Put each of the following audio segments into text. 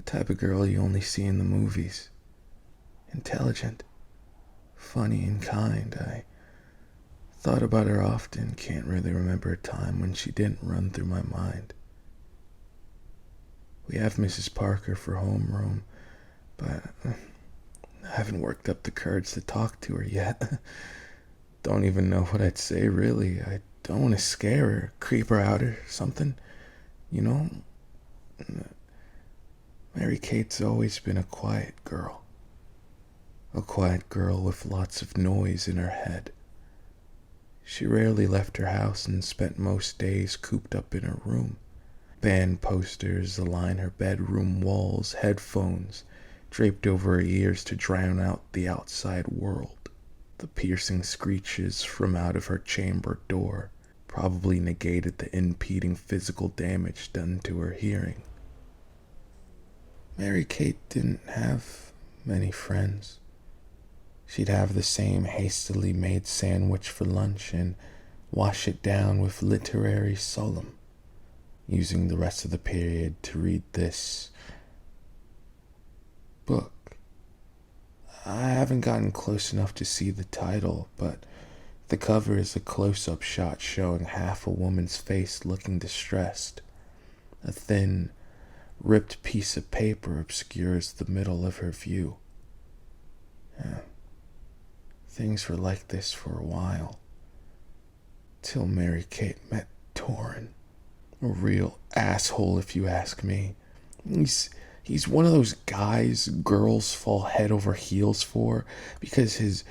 type of girl you only see in the movies. Intelligent, funny, and kind. I thought about her often, can't really remember a time when she didn't run through my mind. We have Mrs. Parker for homeroom, but I haven't worked up the courage to talk to her yet. Don't even know what I'd say, really. I don't want to scare her, creep her out or something. You know, Mary Kate's always been a quiet girl. A quiet girl with lots of noise in her head. She rarely left her house and spent most days cooped up in her room. Band posters aline her bedroom walls, headphones draped over her ears to drown out the outside world. The piercing screeches from out of her chamber door probably negated the impeding physical damage done to her hearing. Mary Kate didn't have many friends. She'd have the same hastily made sandwich for lunch and wash it down with literary solemn, using the rest of the period to read this book. I haven't gotten close enough to see the title, but the cover is a close-up shot showing half a woman's face looking distressed. A thin, ripped piece of paper obscures the middle of her view. Things were like this for a while, till Mary Kate met Torin. A real asshole, if you ask me. He's one of those guys girls fall head over heels for because his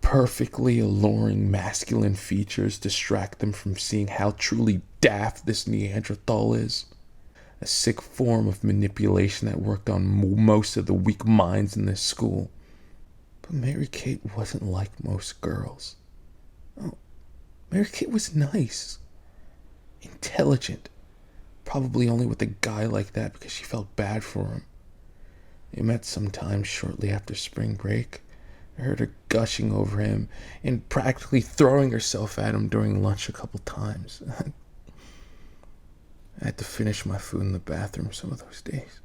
perfectly alluring masculine features distract them from seeing how truly daft this Neanderthal is. A sick form of manipulation that worked on most of the weak minds in this school. But Mary Kate wasn't like most girls. Oh, Mary Kate was nice. Intelligent. Probably only with a guy like that because she felt bad for him. They met sometime shortly after spring break. I heard her gushing over him and practically throwing herself at him during lunch a couple times. I had to finish my food in the bathroom some of those days.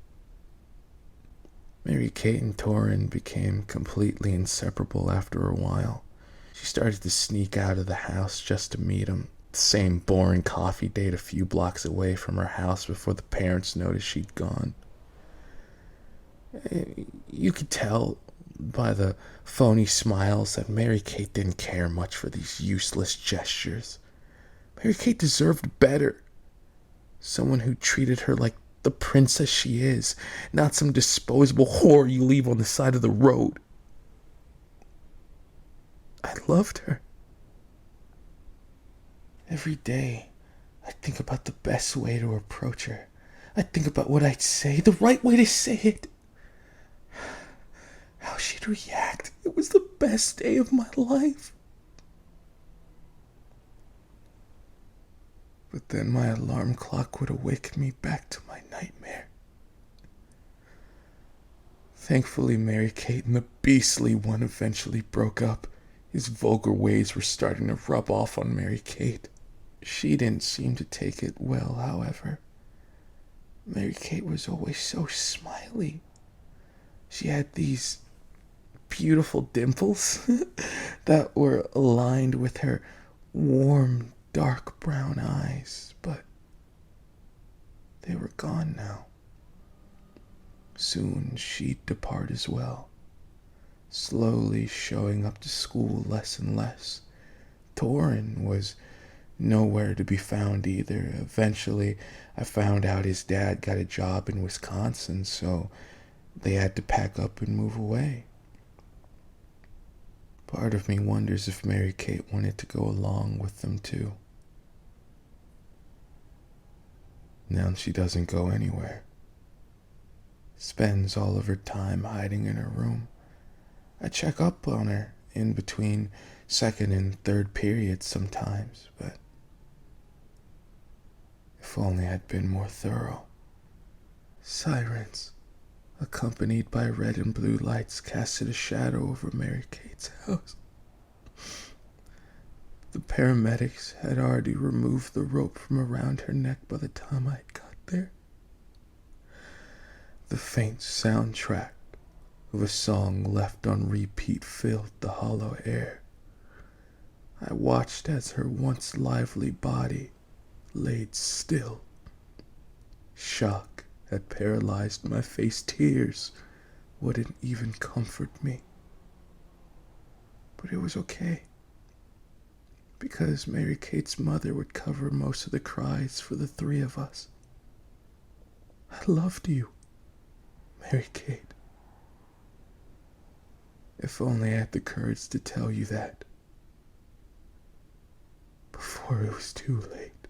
Mary Kate and Torin became completely inseparable after a while. She started to sneak out of the house just to meet him. The same boring coffee date a few blocks away from her house before the parents noticed she'd gone. You could tell by the phony smiles that Mary Kate didn't care much for these useless gestures. Mary Kate deserved better. Someone who treated her like the princess she is, not some disposable whore you leave on the side of the road. I loved her. Every day, I think about the best way to approach her. I think about what I'd say, the right way to say it. How she'd react. It was the best day of my life. But then my alarm clock would awaken me back to my nightmare. Thankfully, Mary Kate and the beastly one eventually broke up. His vulgar ways were starting to rub off on Mary Kate. She didn't seem to take it well, however. Mary Kate was always so smiley. She had these beautiful dimples that were aligned with her warm, dark brown eyes, but they were gone now. Soon she'd depart as well, slowly showing up to school less and less. Torin was nowhere to be found either. Eventually, I found out his dad got a job in Wisconsin, so they had to pack up and move away. Part of me wonders if Mary Kate wanted to go along with them too. Now she doesn't go anywhere. Spends all of her time hiding in her room. I check up on her in between second and third periods sometimes, but if only I'd been more thorough. Sirens, accompanied by red and blue lights, casted a shadow over Mary Kate's house. The paramedics had already removed the rope from around her neck by the time I got there. The faint soundtrack of a song left on repeat filled the hollow air. I watched as her once lively body laid still. Shock had paralyzed my face. Tears wouldn't even comfort me. But it was okay, because Mary Kate's mother would cover most of the cries for the three of us. I loved you, Mary Kate. If only I had the courage to tell you that before it was too late.